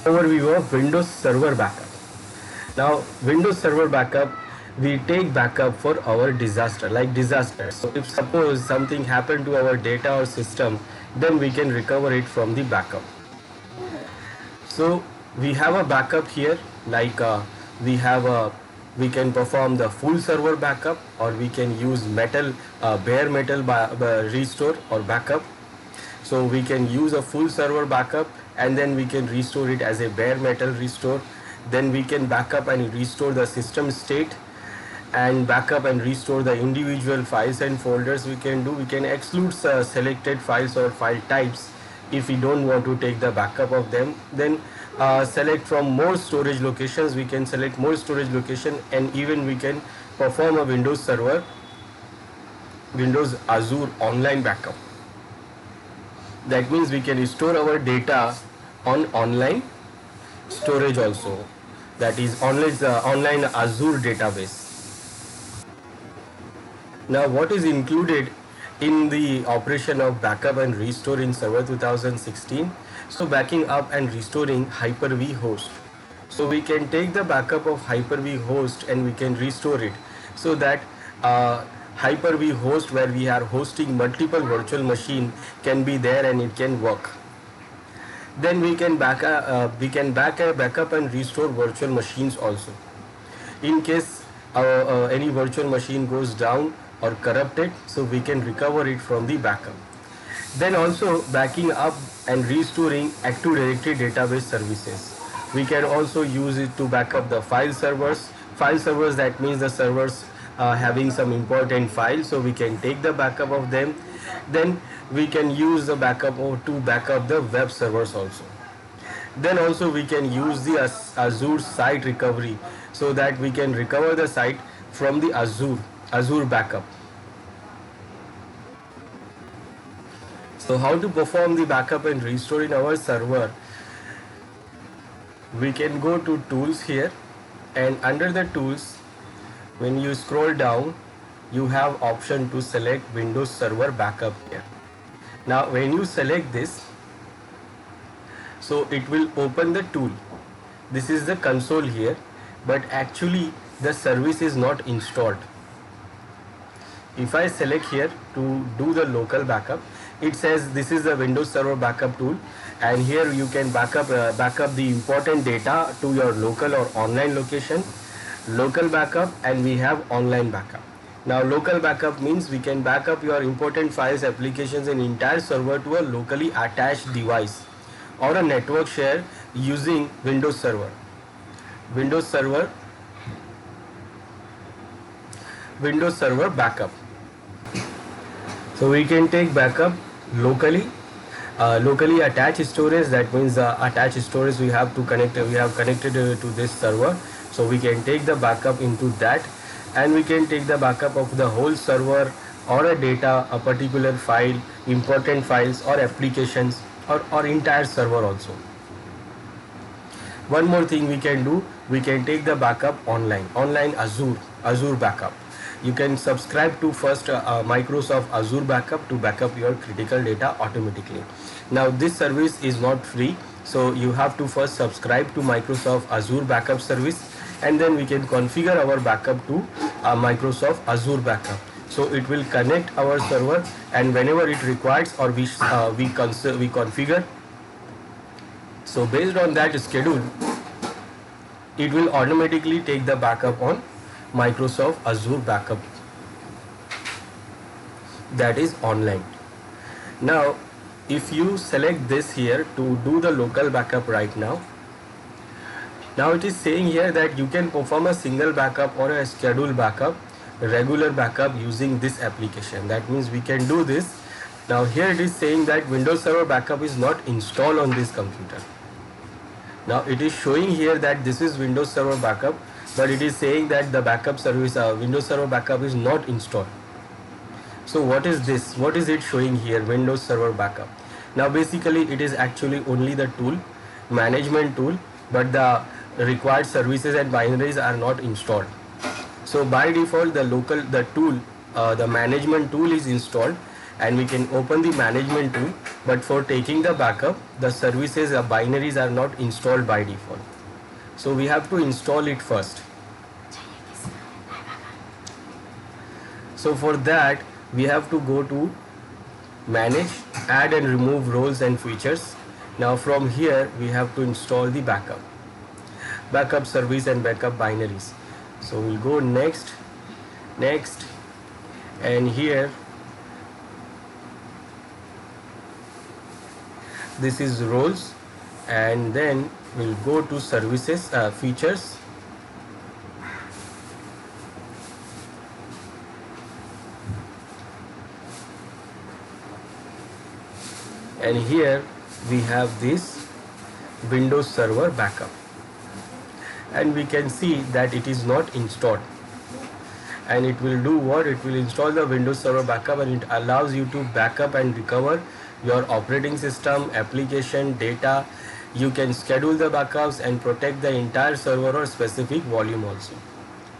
Overview of Windows Server Backup. Now, Windows Server Backup, we take backup for our disaster, like disaster. So if suppose something happened to our data or system, then we can recover it from the backup. So we have a backup here, like we have a we can perform the full server backup, or we can use bare metal restore or backup. So we can use a full server backup and then we can restore it as a bare metal restore. Then we can backup and restore the system state, and backup and restore the individual files and folders. We can exclude selected files or file types if we don't want to take the backup of them. Then select from more storage locations. We can select more storage location, and even we can perform a Windows Azure online backup. That means we can store our data on online storage also, that is online Azure database. Now, what is included in the operation of backup and restore in Server 2016? So backing up and restoring Hyper-V host. So we can take the backup of Hyper-V host and we can restore it, so that Hyper-V host, where we are hosting multiple virtual machine, can be there and it can work. Then we can backup and restore virtual machines also. In case any virtual machine goes down or corrupted, so we can recover it from the backup. Then also backing up and restoring Active Directory database services. We can also use it to back up the file servers. File servers, that means the servers having some important files, so we can take the backup of them. Then we can use the backup to back up the web servers also. Then also we can use the Azure site recovery, so that we can recover the site from the Azure backup. So how to perform the backup and restore in our server? We can go to tools here, and under the tools, when you scroll down, you have option to select Windows Server Backup here. Now when you select this, so it will open the tool. This is the console here, but actually the service is not installed. If I select here to do the local backup, it says this is the Windows Server Backup tool, and here you can backup the important data to your local or online location. Local backup, and we have online backup. Now local backup means we can back up your important files, applications, and entire server to a locally attached device or a network share using Windows Server. Windows Server Backup. So we can take backup locally attached storage. That means attached storage we have connected to this server. So we can take the backup into that, and we can take the backup of the whole server or a data, a particular file, important files or applications, or entire server also. One more thing we can do, we can take the backup online Azure backup. You can subscribe to first Microsoft Azure Backup to backup your critical data automatically. Now this service is not free, so you have to first subscribe to Microsoft Azure Backup service, and then we can configure our backup to Microsoft Azure Backup. So it will connect our server, and whenever it requires, or we configure. So based on that schedule, it will automatically take the backup on Microsoft Azure Backup, that is online. Now if you select this here to do the local backup right now, it is saying here that you can perform a single backup or a scheduled backup, regular backup using this application. That means we can do this. Now here it is saying that Windows Server Backup is not installed on this computer. Now it is showing here that this is Windows Server Backup, but it is saying that the backup service Windows Server Backup is not installed. So what is this? What is it showing here? Windows Server Backup. Now basically it is actually only the tool, management tool, but the required services and binaries are not installed. So by default the management tool is installed, and we can open the management tool, but for taking the backup, the services binaries are not installed by default. So we have to install it first. So for that, we have to go to manage, add and remove roles and features. Now from here, we have to install the backup service and backup binaries. So we'll go next, and here this is roles, and then we'll go to services, features, and here we have this Windows Server backup, and we can see that it is not installed. And it will do what? It will install the Windows Server backup, and it allows you to backup and recover your operating system, application, data. You can schedule the backups and protect the entire server or specific volume also.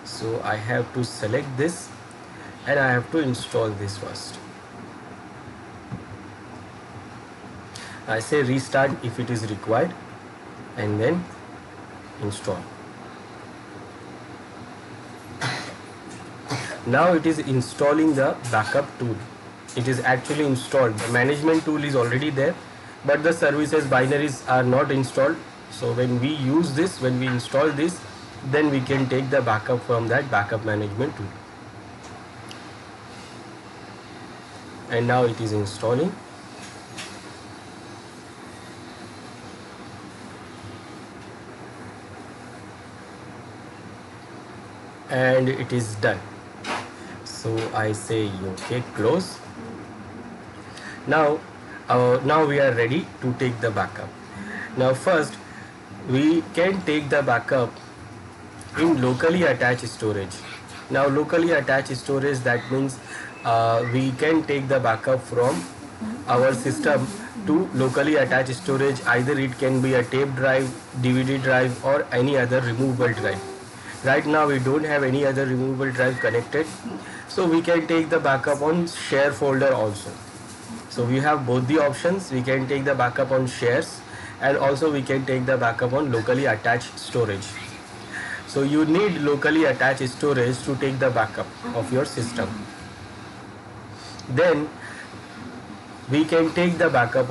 So I have to select this, and I have to install this first. I say restart if it is required, and then install. Now it is installing the backup tool. It is actually installed. The management tool is already there, but the services binaries are not installed. So when we use this, when we install this, then we can take the backup from that backup management tool. And now it is installing. And it is done. So I say okay, close. Now we are ready to take the backup. Now first we can take the backup in locally attached storage. Now locally attached storage, that means we can take the backup from our system to locally attached storage. Either it can be a tape drive, DVD drive, or any other removable drive. Right now we don't have any other removable drive connected, so we can take the backup on share folder also. So we have both the options. We can take the backup on shares, and also we can take the backup on locally attached storage. So you need locally attached storage to take the backup of your system. Then we can take the backup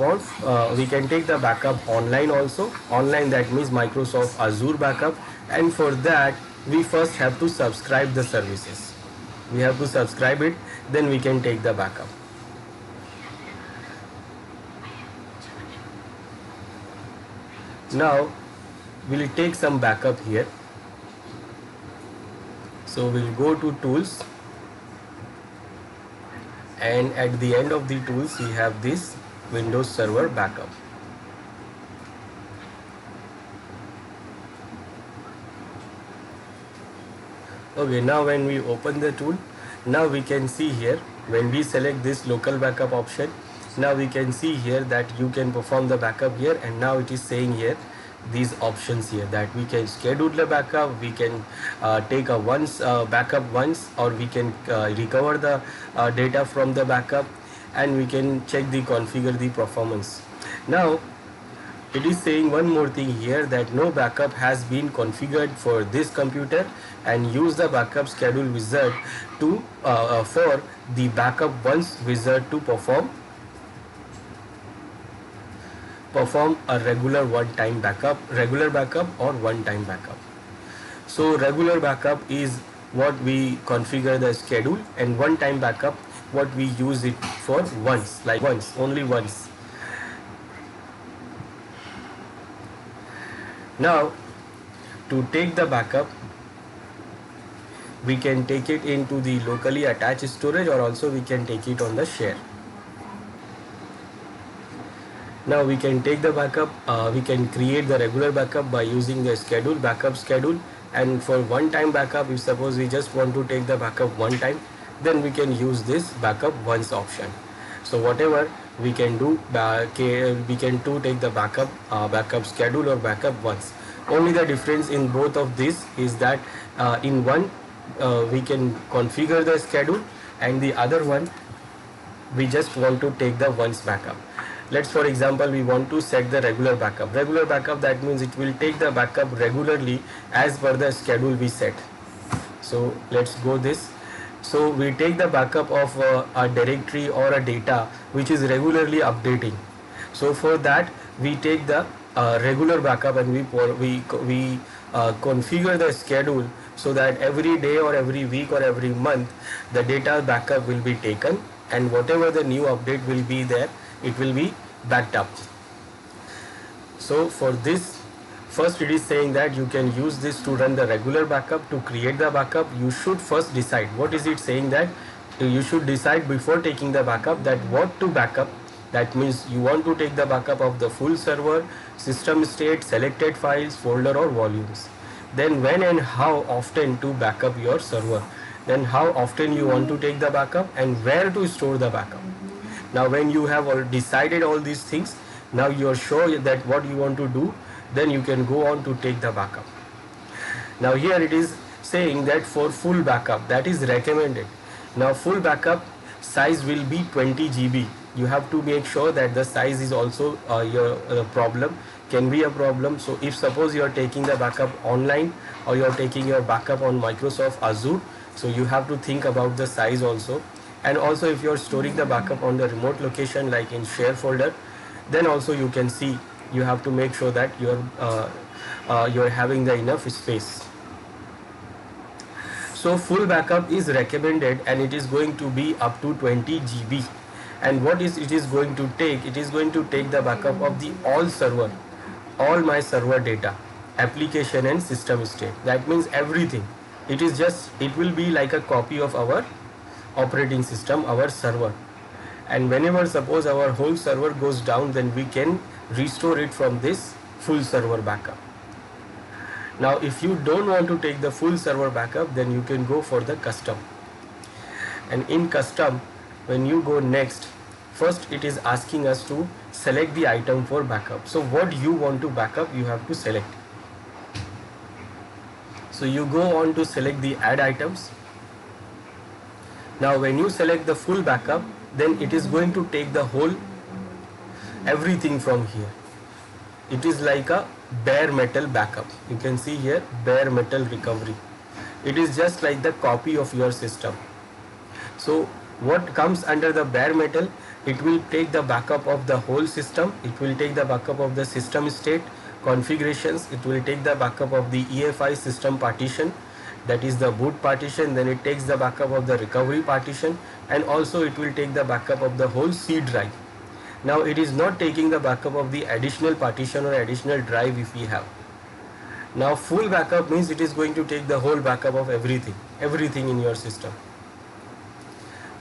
online also. Online, that means Microsoft Azure backup, and for that we first have to subscribe the services. We have to subscribe it, then we can take the backup. Now we'll take some backup here. So we'll go to tools, and at the end of the tools we have this Windows Server backup. Okay, now when we open the tool, now we can see here, when we select this local backup option, now we can see here that you can perform the backup here, and now it is saying here these options here, that we can schedule the backup, we can take a backup once, or we can recover the data from the backup, and we can check the configure the performance. Now it is saying one more thing here, that no backup has been configured for this computer, and use the backup schedule wizard to for the backup once wizard to perform a regular backup or one-time backup. So regular backup is what we configure the schedule, and one-time backup what we use it for once, like only once. Now to take the backup, we can take it into the locally attached storage, or also we can take it on the share. Now we can take the backup, we can create the regular backup by using the backup schedule, and for one-time backup, if suppose we just want to take the backup one time, then we can use this backup once option. So whatever we can do, we can take the backup schedule or backup once. Only the difference in both of these is that in one we can configure the schedule, and the other one we just want to take the once backup. Let's, for example, we want to set the regular backup. Regular backup, that means it will take the backup regularly as per the schedule we set. So let's go this. So we take the backup of a directory or a data which is regularly updating. So for that we take the regular backup, and we configure the schedule so that every day or every week or every month the data backup will be taken, and whatever the new update will be there, it will be backed up. So for this, first it is saying that you can use this to run the regular backup. To create the backup, you should first decide. What is it saying? That you should decide before taking the backup that what to backup. That means you want to take the backup of the full server, system state, selected files, folder or volumes. Then when and how often to backup your server. Then how often you want to take the backup and where to store the backup. Now when you have all decided all these things, now you are sure that what you want to do, then you can go on to take the backup. Now here it is saying that for full backup, that is recommended. Now full backup size will be 20 GB. You have to make sure that the size is also your problem, can be a problem. So if suppose you are taking the backup online or you are taking your backup on Microsoft Azure, so you have to think about the size also. And also if you are storing the backup on the remote location like in share folder, then also you can see, you have to make sure that you're having the enough space. So full backup is recommended, and it is going to be up to 20 GB. And what is it is going to take? It is going to take the backup of the all server, all my server data, application and system state. That means everything. It will be like a copy of our operating system, our server. And whenever suppose our whole server goes down, then we can restore it from this full server backup. Now if you don't want to take the full server backup, then you can go for the custom. And in custom, when you go next, first it is asking us to select the item for backup. So what you want to backup, you have to select. So you go on to select the add items. Now when you select the full backup, then it is going to take the whole everything from here. It is like a bare metal backup. You can see here bare metal recovery. It is just like the copy of your system. So what comes under the bare metal, it will take the backup of the whole system. It will take the backup of the system state configurations. It will take the backup of the EFI system partition, that is the boot partition. Then it takes the backup of the recovery partition, and also it will take the backup of the whole C drive. Now it is not taking the backup of the additional partition or additional drive if we have. Now full backup means it is going to take the whole backup of everything in your system.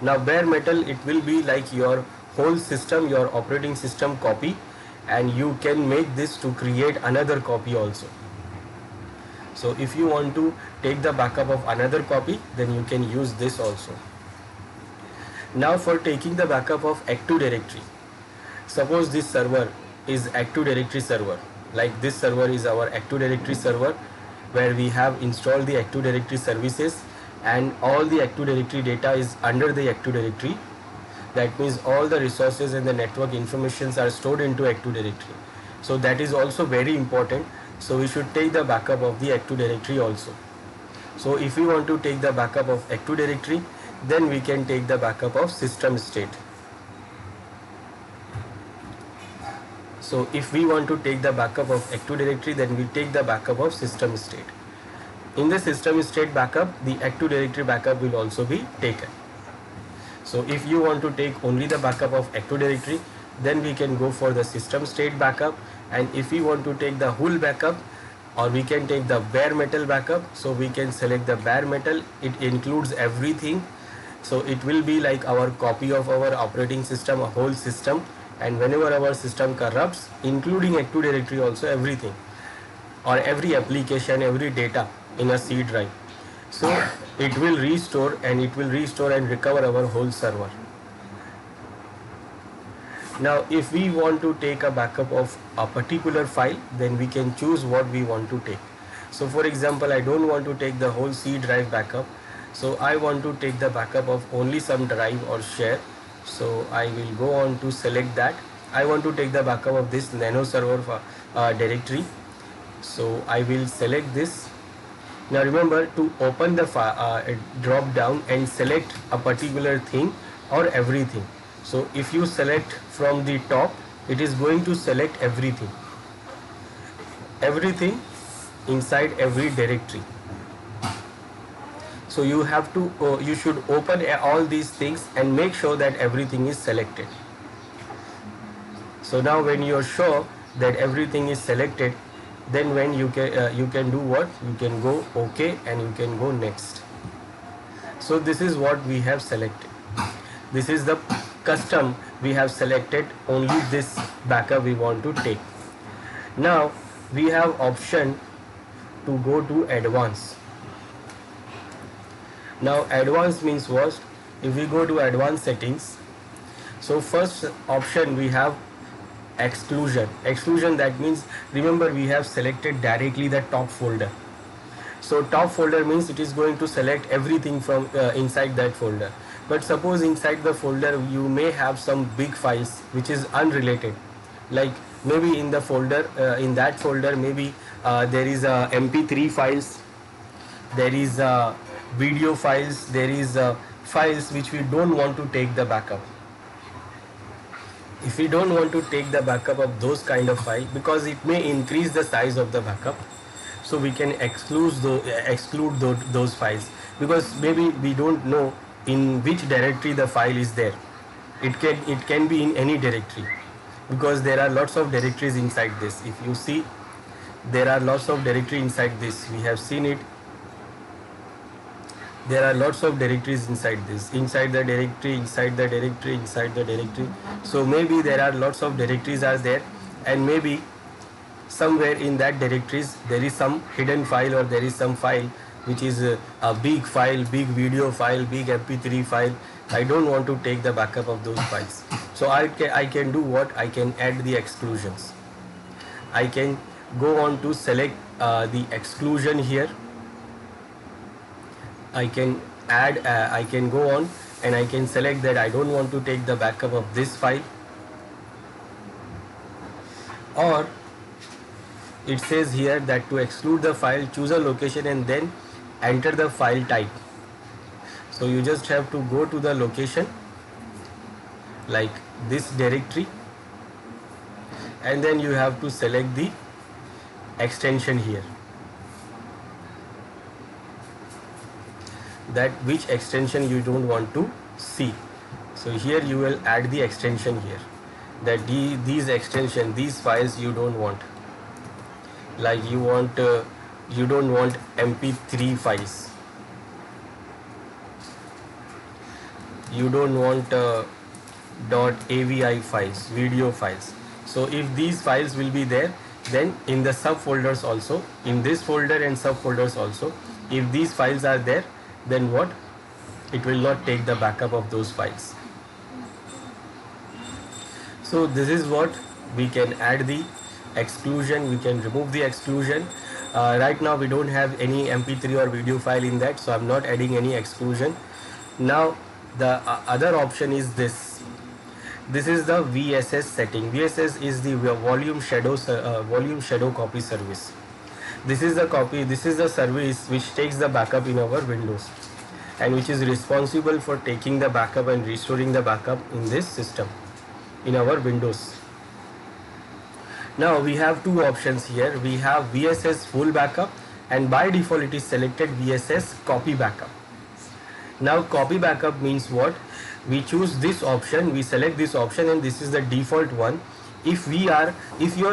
Now bare metal, it will be like your whole system, your operating system copy, and you can make this to create another copy also. So if you want to take the backup of another copy, then you can use this also. Now for taking the backup of Active Directory, suppose this server is Active Directory server, like this server is our Active Directory server, where we have installed the Active Directory services, and all the Active Directory data is under the Active Directory. That means all the resources and the network informations are stored into Active Directory. So that is also very important. So we should take the backup of the Active Directory also. So if we want to take the backup of Active Directory, then we can take the backup of system state. So if we want to take the backup of Active Directory, then we take the backup of system state. In the system state backup, the Active Directory backup will also be taken. So if you want to take only the backup of Active Directory, then we can go for the system state backup. And if we want to take the whole backup, or we can take the bare metal backup, so we can select the bare metal. It includes everything. So it will be like our copy of our operating system, a whole system. And whenever our system corrupts, including Active Directory also, everything, or every application, every data in a C drive, so it will restore and recover our whole server. Now if we want to take a backup of a particular file, then we can choose what we want to take. So for example, I don't want to take the whole C drive backup, so I want to take the backup of only some drive or share. So I will go on to select that. I want to take the backup of this nano server directory. So I will select this. Now remember to open the drop down and select a particular thing or everything. So if you select from the top, it is going to select everything inside every directory. So you have to you should open all these things and make sure that everything is selected. So now when you are sure that everything is selected, then when you can do what, you can go OK and you can go next. So this is what we have selected. This is the custom we have selected, only this backup we want to take. Now we have option to go to advanced. Now advanced means what? If we go to advanced settings, so first option we have exclusion. Exclusion, that means, remember we have selected directly the top folder. So top folder means it is going to select everything from inside that folder. But suppose inside the folder you may have some big files which is unrelated. Like maybe in the folder, in that folder maybe there is MP3 files, there is video files, there is files which we don't want to take the backup. If we don't want to take the backup of those kind of files because it may increase the size of the backup, so we can exclude those files, because maybe we don't know in which directory the file is there. It can be in any directory, because there are lots of directories inside this. If you see, there are lots of directory inside this. We have seen it. There are lots of directories inside this, inside the directory, inside the directory, inside the directory. So maybe there are lots of directories are there, and maybe somewhere in that directories there is some hidden file, or there is some file which is a big file, big video file, big MP3 file. I don't want to take the backup of those files. So I can do what? I can add the exclusions. I can go on to select the exclusion here. I can add, I can go on and I can select that I don't want to take the backup of this file. Or it says here that to exclude the file, choose a location and then enter the file type. So you just have to go to the location like this directory, and then you have to select the extension here, that which extension you don't want to see. So here you will add the extension here, that these extension, these files you don't want. Like you don't want MP3 files, you don't want .avi files, video files. So if these files will be there, then in the subfolders also, in this folder and subfolders also, if these files are there, then what? It will not take the backup of those files. So this is what we can add the exclusion, we can remove the exclusion. Right now we don't have any MP3 or video file in that, so I'm not adding any exclusion. Now the other option is this. This is the VSS setting. VSS is the volume shadow copy service. This is the service which takes the backup in our Windows, and which is responsible for taking the backup and restoring the backup in this system, in our Windows. Now we have two options here. We have VSS full backup, and by default it is selected VSS copy backup. Now copy backup means what? We choose this option, we select this option, and this is the default one. If you are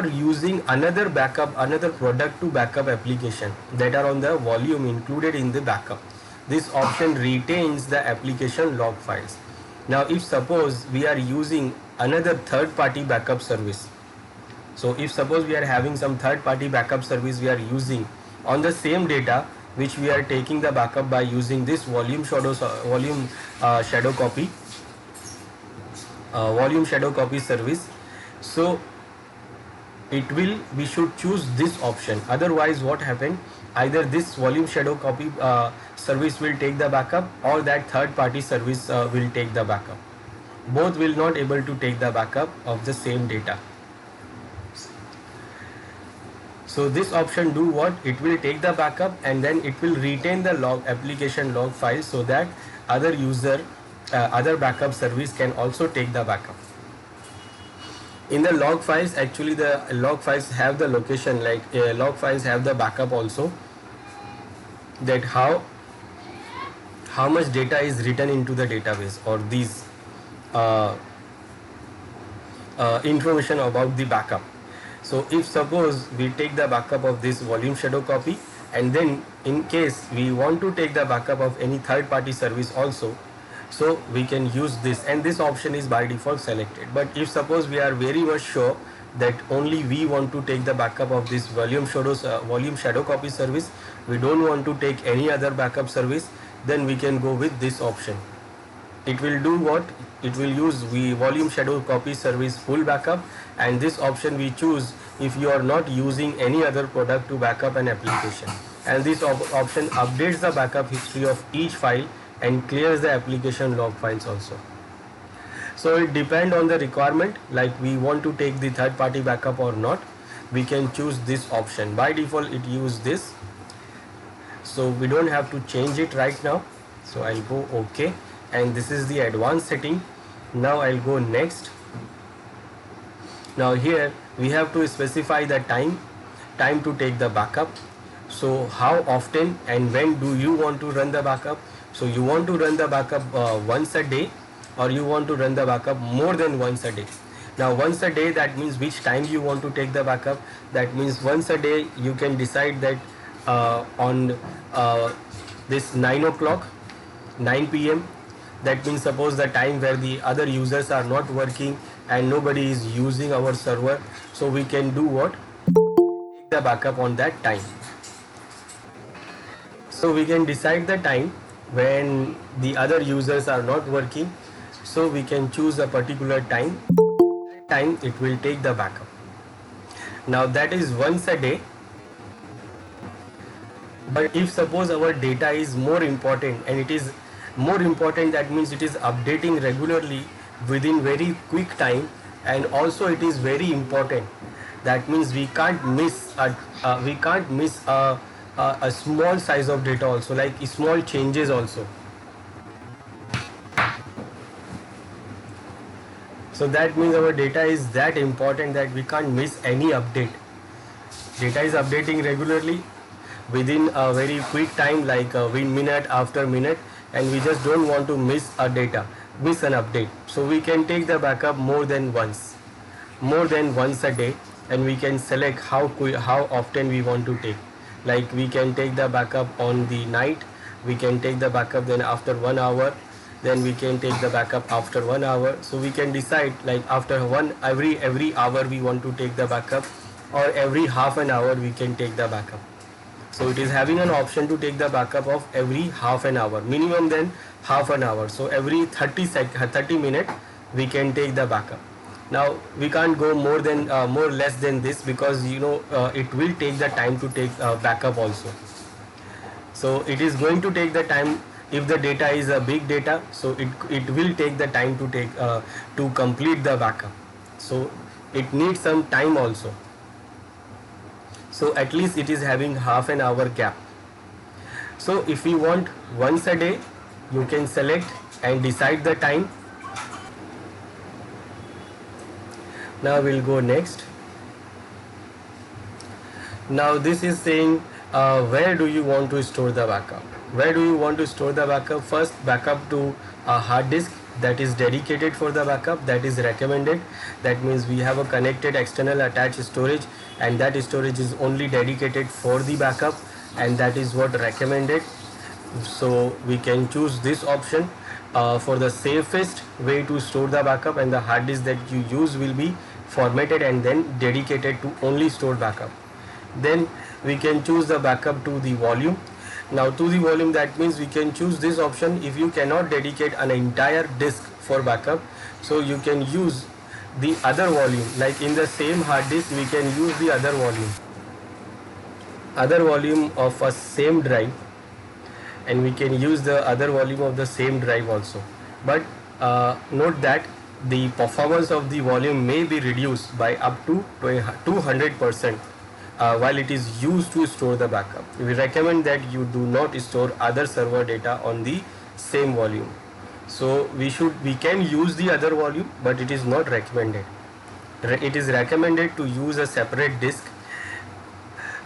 using another backup, another product to backup application that are on the volume included in the backup, this option retains the application log files. Now if suppose we are using another third-party backup service, so if suppose we are having some third-party backup service we are using on the same data which we are taking the backup by using this volume shadow copy service, so we should choose this option. Otherwise what happen, either this volume shadow copy service will take the backup, or that third party service will take the backup. both will not able to take the backup of the same data. So this option do what? It will take the backup and then it will retain the log application log file so that other user, other backup service can also take the backup. In the log files, actually the log files have the location, like log files have the backup also, that how much data is written into the database, or these uh, information about the backup. So if suppose we take the backup of this volume shadow copy, and then in case we want to take the backup of any third party service also, so we can use this, and this option is by default selected. But if suppose we are very much sure that only we want to take the backup of this volume shadow copy service, we don't want to take any other backup service, then we can go with this option. It will do what? It will use the volume shadow copy service full backup, and this option we choose if you are not using any other product to backup an application. And this option updates the backup history of each file and clears the application log files also. So it depends on the requirement, like we want to take the third party backup or not, we can choose this option. By default it use this, so we don't have to change it right now. So I'll go OK, and this is the advanced setting. Now I'll go next. Now here we have to specify the time to take the backup. So how often and when do you want to run the backup? So you want to run the backup once a day, or you want to run the backup more than once a day. Now once a day, that means which time you want to take the backup. That means once a day you can decide that on this 9 o'clock, 9 p.m. That means suppose the time where the other users are not working and nobody is using our server, so we can do what? Take the backup on that time. So we can decide the time when the other users are not working, so we can choose a particular time. That time it will take the backup. Now that is once a day. But if suppose our data is more important, and it is more important, that means it is updating regularly within very quick time, and also it is very important, that means we can't miss a small size of data also, like small changes also. So that means our data is that important that we can't miss any update. Data is updating regularly within a very quick time, like minute after minute, and we just don't want to miss an update. So we can take the backup more than once a day, and we can select how often we want to take. Like we can take the backup on the night, we can take the backup then after 1 hour, then we can take the backup after 1 hour. So we can decide like after every hour we want to take the backup, or every half an hour we can take the backup. So it is having an option to take the backup of every half an hour, minimum then half an hour. So every 30 minutes we can take the backup. Now we can't go more less than this, because it will take the time to take backup also. So it is going to take the time. If the data is a big data, so it will take the time to take to complete the backup. So it needs some time also. So at least it is having half an hour gap. So if you want once a day, you can select and decide the time. Now we'll go next. Now this is saying where do you want to store the backup? Where do you want to store the backup? First, backup to a hard disk that is dedicated for the backup, that is recommended. That means we have a connected external attached storage, and that storage is only dedicated for the backup, and that is what recommended. So we can choose this option for the safest way to store the backup, and the hard disk that you use will be formatted and then dedicated to only store backup. Then we can choose the backup to the volume. Now to the volume, that means we can choose this option if you cannot dedicate an entire disk for backup, so you can use the other volume. Like in the same hard disk we can use the other volume of a same drive, and we can use the other volume of the same drive also. But note that the performance of the volume may be reduced by up to 200% while it is used to store the backup. We recommend that you do not store other server data on the same volume. So we can use the other volume, but it is not recommended. It is recommended to use a separate disk.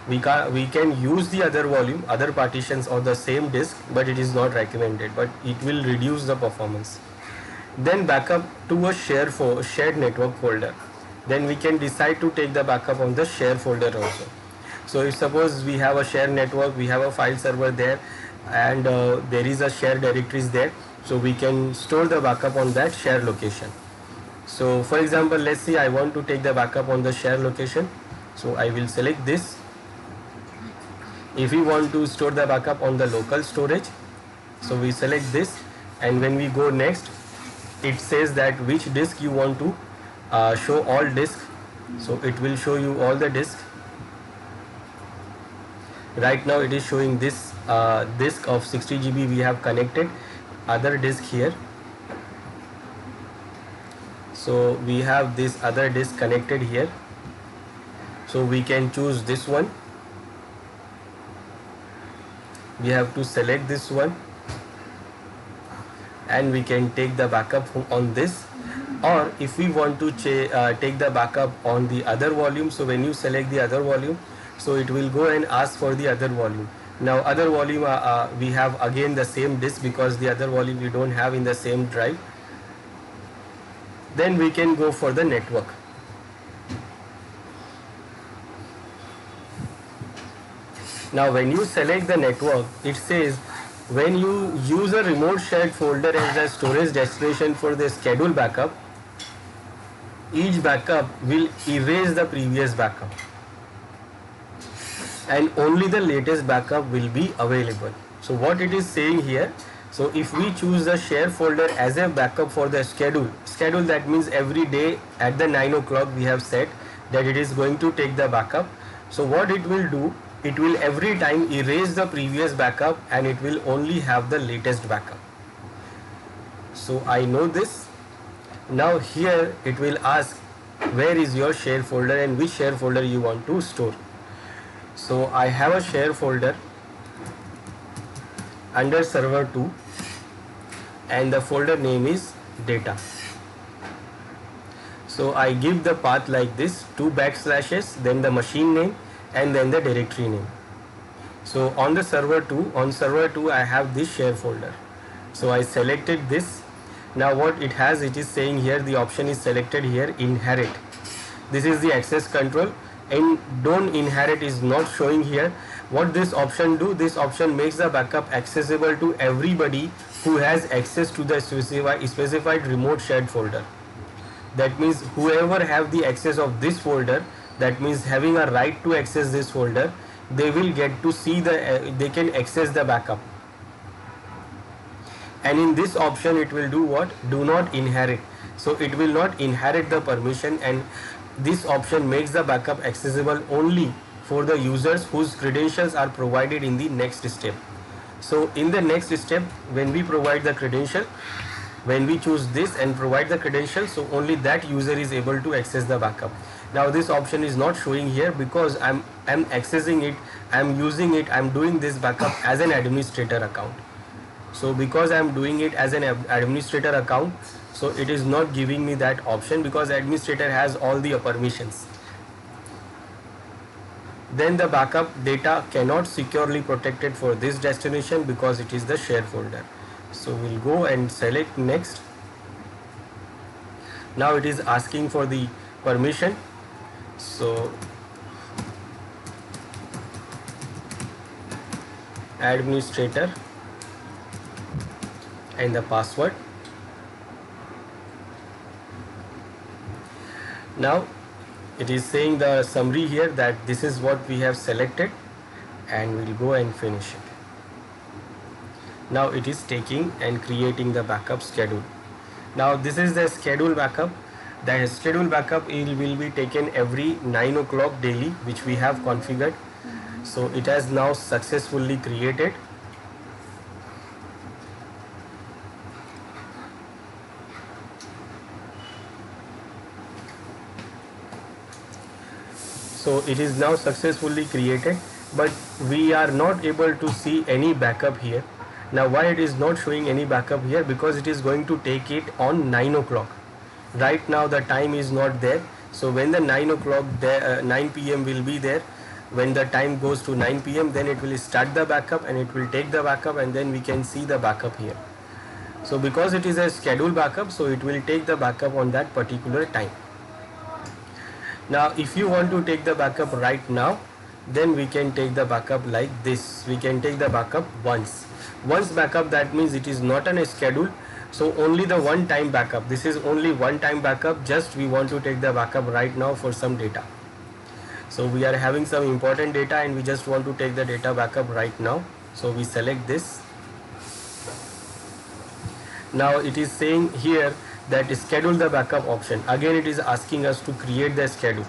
We can use the other volume, other partitions on the same disk, but it is not recommended, but it will reduce the performance. Then backup to a shared network folder. Then we can decide to take the backup on the share folder also. So if suppose we have a shared network, we have a file server there, and there is a shared directories there, so we can store the backup on that shared location. So for example, let's say I want to take the backup on the shared location, so I will select this. If we want to store the backup on the local storage, so we select this, and when we go next, it says that which disk you want to show all disk. So it will show you all the disk. Right now it is showing this disk of 60 GB we have connected, other disk here. So we have this other disk connected here, so we can choose this one. We have to select this one, and we can take the backup on this. Or if we want to take the backup on the other volume, so when you select the other volume, so it will go and ask for the other volume. Now other volume we have again the same disk, because the other volume we don't have in the same drive. Then we can go for the network. Now when you select the network, it says when you use a remote shared folder as a storage destination for the scheduled backup, each backup will erase the previous backup, and only the latest backup will be available. So what it is saying here, so if we choose the share folder as a backup for the schedule, that means every day at the 9 o'clock we have set that it is going to take the backup. So what it will do, it will every time erase the previous backup, and it will only have the latest backup. So I know this. Now here it will ask where is your share folder and which share folder you want to store. So I have a share folder under server 2, and the folder name is data. So I give the path like this, 2 backslashes, then the machine name, and then the directory name. So on the server 2, I have this share folder. So I selected this. Now what it has, it is saying here, the option is selected here, inherit. This is the access control, and don't inherit is not showing here. What this option do, this option makes the backup accessible to everybody who has access to the specified remote shared folder. That means whoever have the access of this folder, that means having a right to access this folder, they will get to see they can access the backup. And in this option it will do what? Do not inherit. So it will not inherit the permission, and this option makes the backup accessible only for the users whose credentials are provided in the next step. So in the next step, when we provide the credential, when we choose this and provide the credentials, so only that user is able to access the backup. Now this option is not showing here because I'm accessing it, I'm using it, I'm doing this backup as an administrator account. So because I'm doing it as an administrator account, so it is not giving me that option, because administrator has all the permissions. Then the backup data cannot securely protected for this destination because it is the share folder. So we'll go and select next. Now it is asking for the permission. So administrator and the password. Now it is saying the summary here that this is what we have selected, and we'll go and finish it. Now it is taking and creating the backup schedule. Now this is the schedule backup. The schedule backup will be taken every 9 o'clock daily, which we have configured. So it has now successfully created. So it is now successfully created, but we are not able to see any backup here. Now why it is not showing any backup here? Because it is going to take it on 9 o'clock. Right now the time is not there. So when the 9 o'clock 9 p.m. will be there, when the time goes to 9 p.m., then it will start the backup and it will take the backup, and then we can see the backup here. So because it is a scheduled backup, so it will take the backup on that particular time. Now if you want to take the backup right now, then we can take the backup like this. We can take the backup once backup. That means it is not on a schedule, so only the one time backup. This is only one time backup, just we want to take the backup right now for some data. So we are having some important data and we just want to take the data backup right now. So we select this. Now it is saying here that schedule the backup option. Again it is asking us to create the schedule.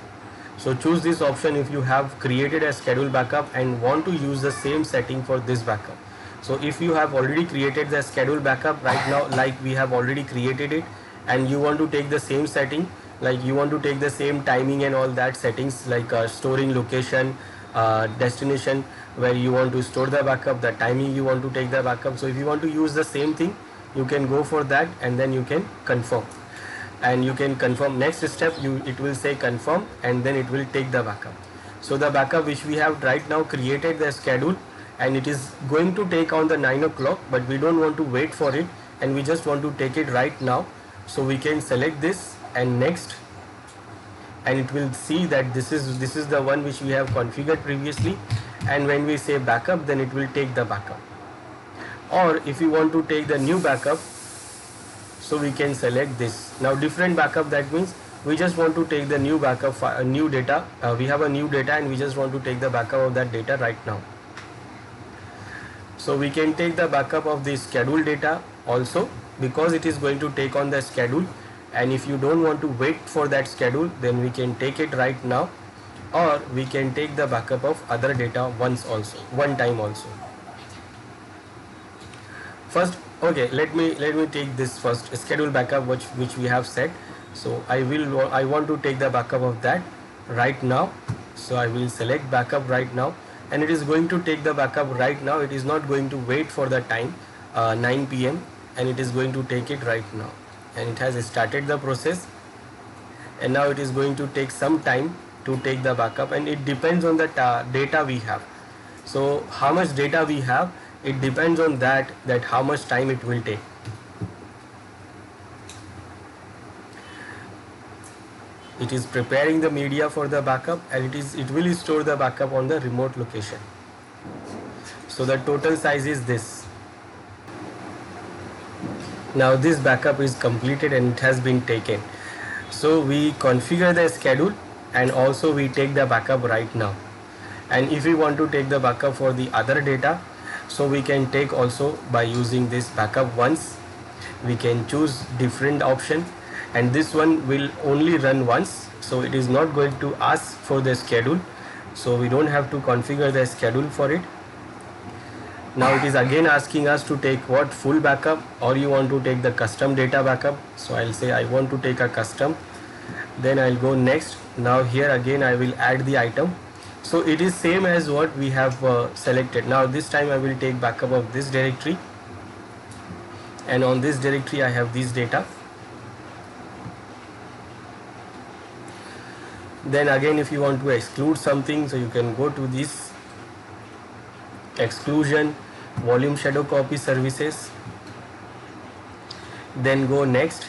So choose this option if you have created a schedule backup and want to use the same setting for this backup. So if you have already created the schedule backup right now, like we have already created it, and you want to take the same setting, like you want to take the same timing and all that settings, like storing location, destination where you want to store the backup, the timing you want to take the backup. So if you want to use the same thing, you can go for that, and then you can confirm, and you can confirm. Next step, it will say confirm, and then it will take the backup. So the backup which we have right now created the schedule, and it is going to take on the 9 o'clock, but we don't want to wait for it, and we just want to take it right now. So we can select this and next, and it will see that this is the one which we have configured previously, and when we say backup, then it will take the backup. Or if you want to take the new backup, so we can select this. Now different backup, that means we just want to take the new backup, new data. We have a new data and we just want to take the backup of that data right now. So we can take the backup of the scheduled data also, because it is going to take on the schedule, and if you don't want to wait for that schedule, then we can take it right now, or we can take the backup of other data one time also. First, okay, let me take this first schedule backup which we have set. So I want to take the backup of that right now. So I will select backup right now, and it is going to take the backup right now. It is not going to wait for the time 9 p.m. and it is going to take it right now, and it has started the process, and now it is going to take some time to take the backup, and it depends on the data we have. So how much data we have, it depends on that how much time it will take. It is preparing the media for the backup, and it will store the backup on the remote location. So the total size is this. Now this backup is completed and it has been taken. So we configure the schedule and also we take the backup right now. And if we want to take the backup for the other data, so we can take also by using this backup once. We can choose different option, and this one will only run once, so it is not going to ask for the schedule, so we don't have to configure the schedule for it. Now it is again asking us to take what, full backup, or you want to take the custom data backup. So I'll say I want to take a custom, then I'll go next. Now here again I will add the item. So it is same as what we have selected. Now this time I will take backup of this directory, and on this directory I have this data. Then again, if you want to exclude something, so you can go to this exclusion, volume shadow copy services, then go next,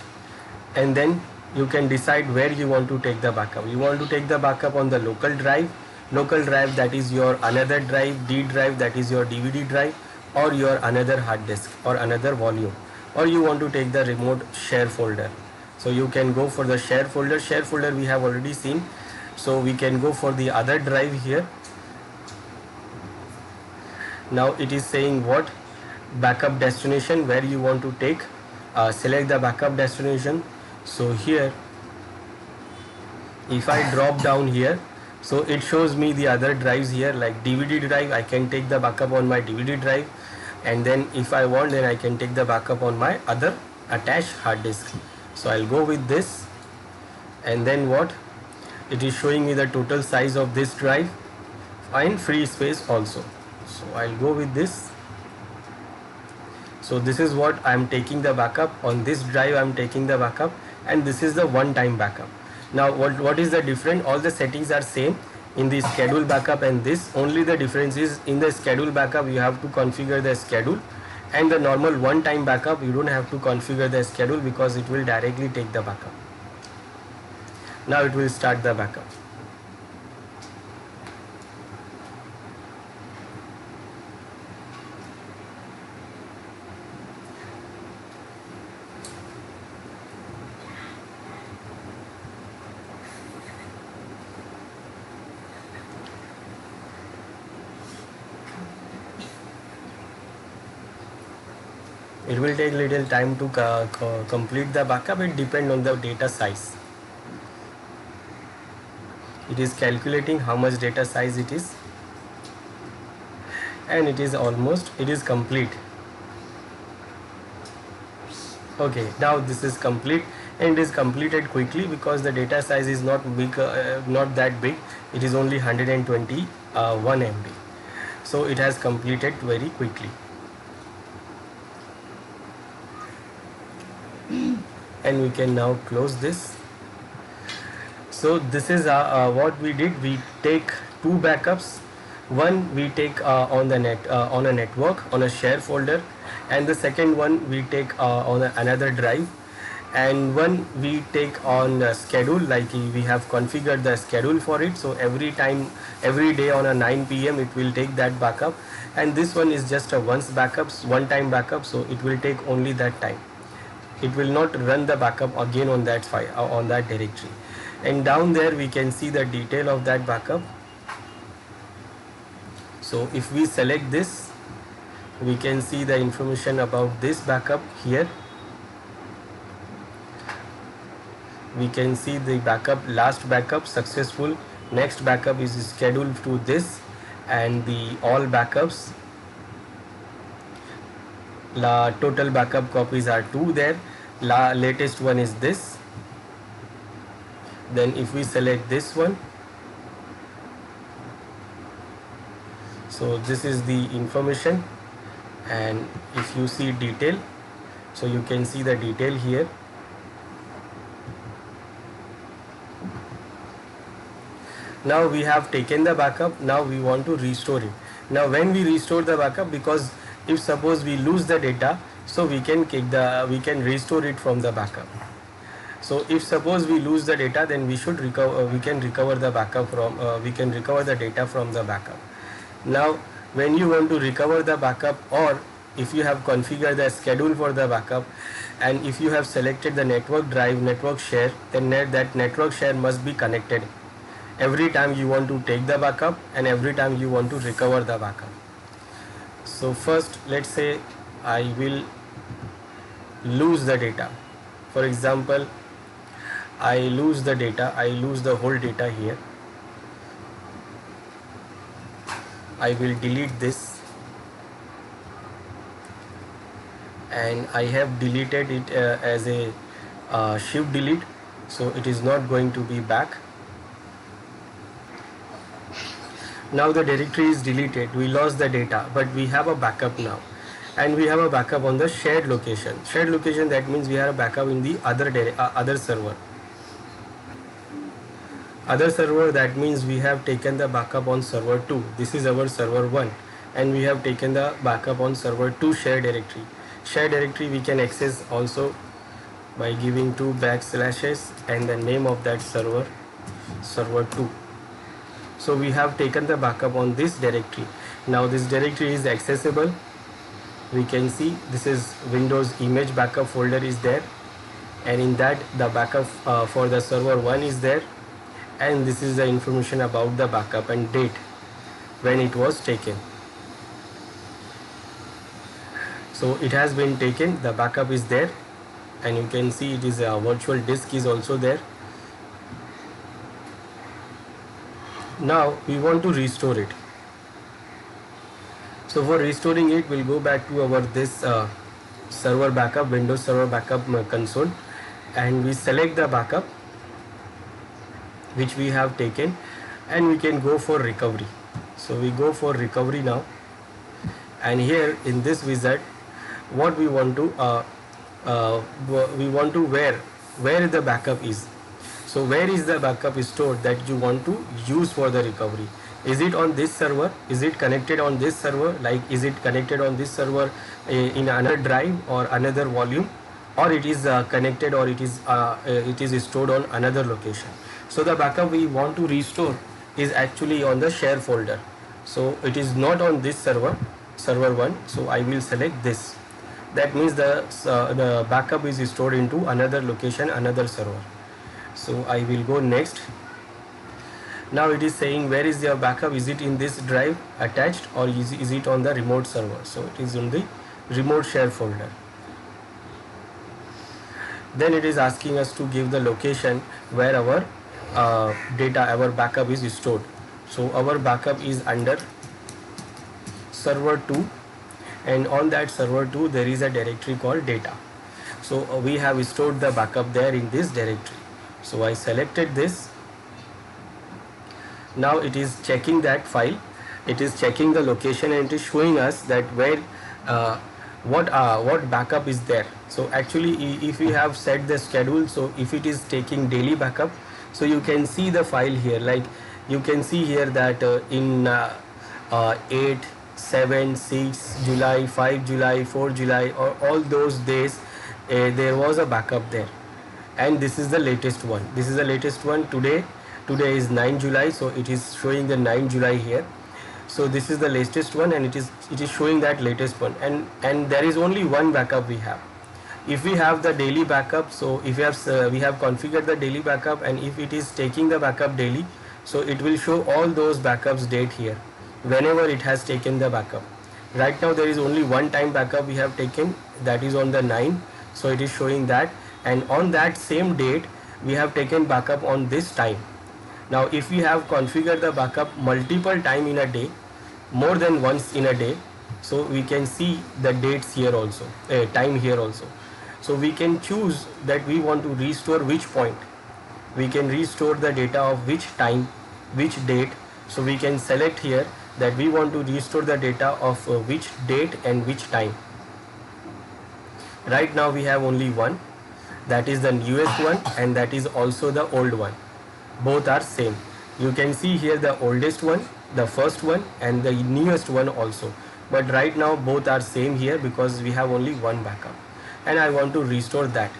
and then you can decide where you want to take the backup. You want to take the backup on the local drive, that is your another drive, D drive, that is your DVD drive, or your another hard disk or another volume, or you want to take the remote share folder. So you can go for the share folder. Share folder we have already seen, so we can go for the other drive here. Now it is saying what, backup destination, where you want to take, select the backup destination. So here if I drop down here, so it shows me the other drives here, like DVD drive, I can take the backup on my DVD drive, and then if I want, then I can take the backup on my other attached hard disk. So I'll go with this, and then what, It is showing me the total size of this drive and free space also. So I'll go with this. So this is what I'm taking the backup on this drive. I'm taking the backup, and this is the one time backup. Now what is the difference? All the settings are same in the schedule backup and this. Only the difference is in the schedule backup you have to configure the schedule, and the normal one time backup you don't have to configure the schedule because it will directly take the backup. Now it will start the backup. It will take little time to complete the backup. It depends on the data size. It is calculating how much data size it is, and it is complete. Okay, now this is complete, and it is completed quickly because the data size is not big, not that big. It is only 121 MB, so it has completed very quickly. And we can now close this. So this is what we did. We take two backups. One we take on the on a network, on a share folder, and the second one we take on another drive, and one we take on a schedule, like we have configured the schedule for it. So every day on a 9 p.m. it will take that backup, and this one is just a one time backup, so it will take only that time. It will not run the backup again on that file, on that directory. And down there we can see the detail of that backup. So if we select this, we can see the information about this backup here. We can see the last backup successful, next backup is scheduled to this, and the all backups, total backup copies are 2 there. Latest one is this. Then if we select this one, so this is the information, and if you see detail, so you can see the detail here. Now we have taken the backup. Now we want to restore it. Now when we restore the backup, because if suppose we lose the data, so we can restore it from the backup. So if suppose we lose the data, then we can recover the backup from the data from the backup. Now when you want to recover the backup, or if you have configured the schedule for the backup, and if you have selected the network drive, network share, then that network share must be connected every time you want to take the backup and every time you want to recover the backup. So first, let's say I will lose the data. For example, I lose the data, I lose the whole data here. I will delete this, and I have deleted it as a shift delete, so it is not going to be back. Now the directory is deleted, we lost the data, but we have a backup now, and we have a backup on the shared location. Shared location, that means we have a backup in the other server. Other server, that means we have taken the backup on server 2. This is our server 1, and we have taken the backup on server 2 shared directory. Shared directory we can access also by giving 2 backslashes and the name of that server, server 2. So we have taken the backup on this directory. Now this directory is accessible. We can see this is Windows image backup folder is there, and in that the backup for the server 1 is there, and this is the information about the backup and date when it was taken. So it has been taken, the backup is there, and you can see it is a virtual disk is also there. Now we want to restore it. So for restoring it, we'll go back to our server backup, Windows Server Backup console, and we select the backup. which we have taken, and we can go for recovery. So we go for recovery now, and here in this wizard, what we want to where the backup is. So where is the backup stored that you want to use for the recovery? Is it on this server? Is it connected on this server? Like, is it connected on this server in another drive or another volume, or it is connected, or it is stored on another location? So the backup we want to restore is actually on the share folder. So it is not on this server 1. So I will select this. That means the backup is stored into another location, another server. So I will go next. Now it is saying where is your backup? Is it in this drive attached, or is it on the remote server? So it is on the remote share folder. Then it is asking us to give the location where our our backup is stored. So our backup is under server 2, and on that server 2 there is a directory called data. So we have stored the backup there in this directory. So I selected this. Now it is checking that file, it is checking the location, and it is showing us that where what backup is there. So actually if we have set the schedule, so if it is taking daily backup, so you can see the file here. Like, you can see here that in 8, 7, 6 July, 5 July, 4 July, or all those days there was a backup there. And this is the latest one. This is the latest one today. Today is 9 July, so it is showing the 9 July here. So this is the latest one, and it is showing that latest one, and there is only one backup we have. If we have the daily backup, so if we have configured the daily backup, and if it is taking the backup daily, so it will show all those backups date here whenever it has taken the backup. Right now there is only one time backup we have taken, that is on the 9, so it is showing that, and on that same date we have taken backup on this time. Now if we have configured the backup multiple time in a day, more than once in a day, so we can see the dates here also, time here also. So we can choose that we want to restore which point. We can restore the data of which time, which date. So we can select here that we want to restore the data of which date and which time. Right now we have only one, that is the newest one, and that is also the old one. Both are same. You can see here the oldest one, the first one, and the newest one also. But right now both are same here because we have only one backup, and I want to restore that.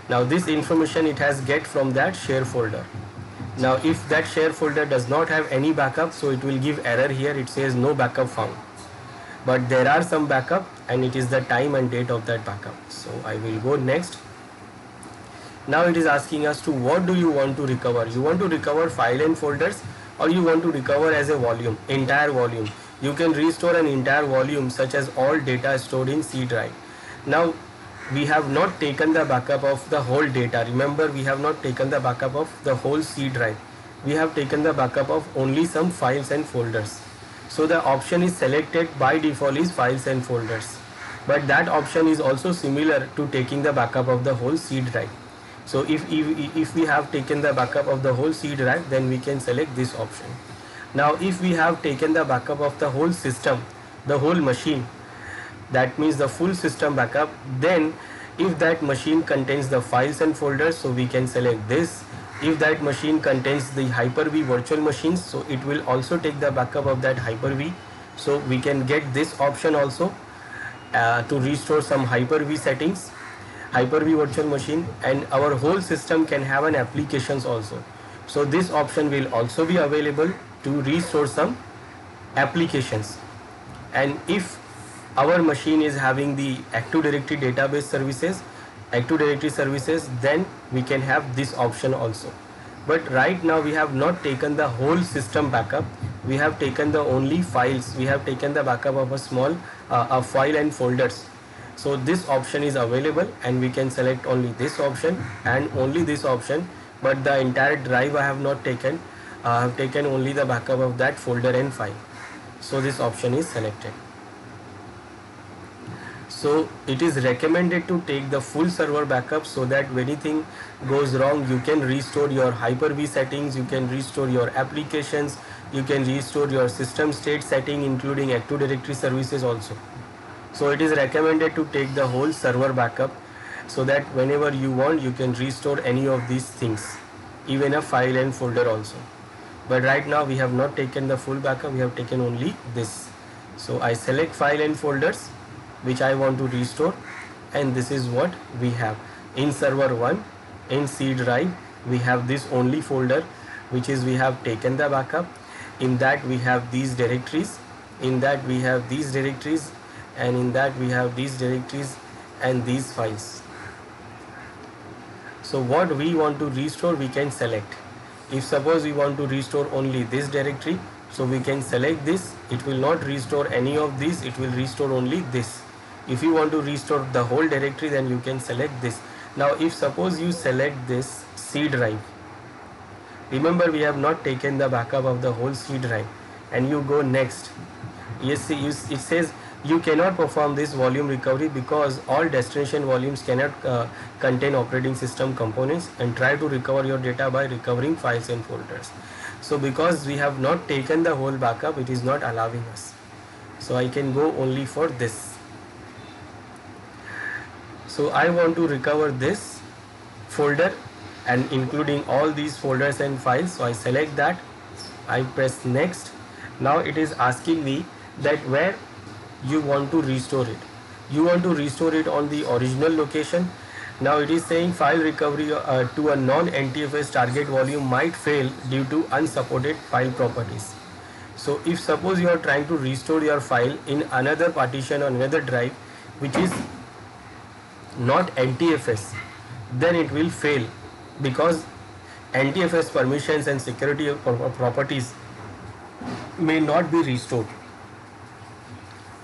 Now this information it has get from that share folder. Now if that share folder does not have any backup, so it will give error here. It says no backup found. But there are some backup, and it is the time and date of that backup. So I will go next. Now it is asking us to what do you want to recover. You want to recover file and folders, or you want to recover as a volume, entire volume. You can restore an entire volume, such as all data stored in C drive. Now we have not taken the backup of the whole data. Remember, we have not taken the backup of the whole C drive. We have taken the backup of only some files and folders. So the option is selected by default is files and folders, but that option is also similar to taking the backup of the whole C drive. So if we have taken the backup of the whole C drive, then we can select this option. Now if we have taken the backup of the whole system, the whole machine, that means the full system backup, then if that machine contains the files and folders, so we can select this. If that machine contains the Hyper-V virtual machines, so it will also take the backup of that Hyper-V. So we can get this option also to restore some Hyper-V settings, Hyper-V virtual machine, and our whole system can have an applications also. So this option will also be available to restore some applications. And if our machine is having the Active Directory database services, Active Directory services, then we can have this option also. But right now we have not taken the whole system backup. We have taken the only files. We have taken the backup of a small file and folders. So this option is available, and we can select only this option and only this option. But the entire drive I have not taken. I have taken only the backup of that folder and file. So this option is selected. So it is recommended to take the full server backup, so that when anything goes wrong, you can restore your Hyper-V settings, you can restore your applications, you can restore your system state setting, including Active Directory services also. So it is recommended to take the whole server backup, so that whenever you want, you can restore any of these things, even a file and folder also. But right now we have not taken the full backup, we have taken only this. So I select file and folders which I want to restore, and this is what we have. In server 1, in C drive, we have this only folder, which is we have taken the backup. In that we have these directories, in that we have these directories, and in that we have these directories and these files. So what we want to restore, we can select. If suppose we want to restore only this directory, so we can select this. It will not restore any of these, it will restore only this. If you want to restore the whole directory, then you can select this. Now if suppose you select this C drive, remember we have not taken the backup of the whole C drive, and you go next. Yes, it says you cannot perform this volume recovery because all destination volumes cannot contain operating system components, and try to recover your data by recovering files and folders. So because we have not taken the whole backup, it is not allowing us. So I can go only for this. So I want to recover this folder and including all these folders and files. So I select that, I press next. Now it is asking me that where you want to restore it. You want to restore it on the original location. Now it is saying file recovery to a non-NTFS target volume might fail due to unsupported file properties. So if suppose you are trying to restore your file in another partition or another drive which is not NTFS, then it will fail, because NTFS permissions and security properties may not be restored,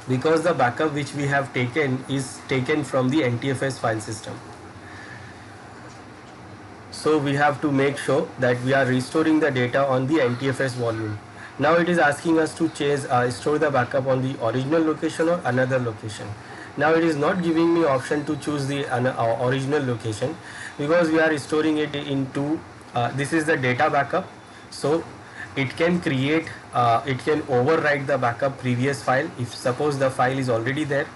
because the backup which we have taken is taken from the NTFS file system. So we have to make sure that we are restoring the data on the NTFS volume. Now it is asking us to store the backup on the original location or another location. Now it is not giving me option to choose the original location, because we are storing it into this is the data backup. So it can create it can overwrite the backup previous file. If suppose the file is already there,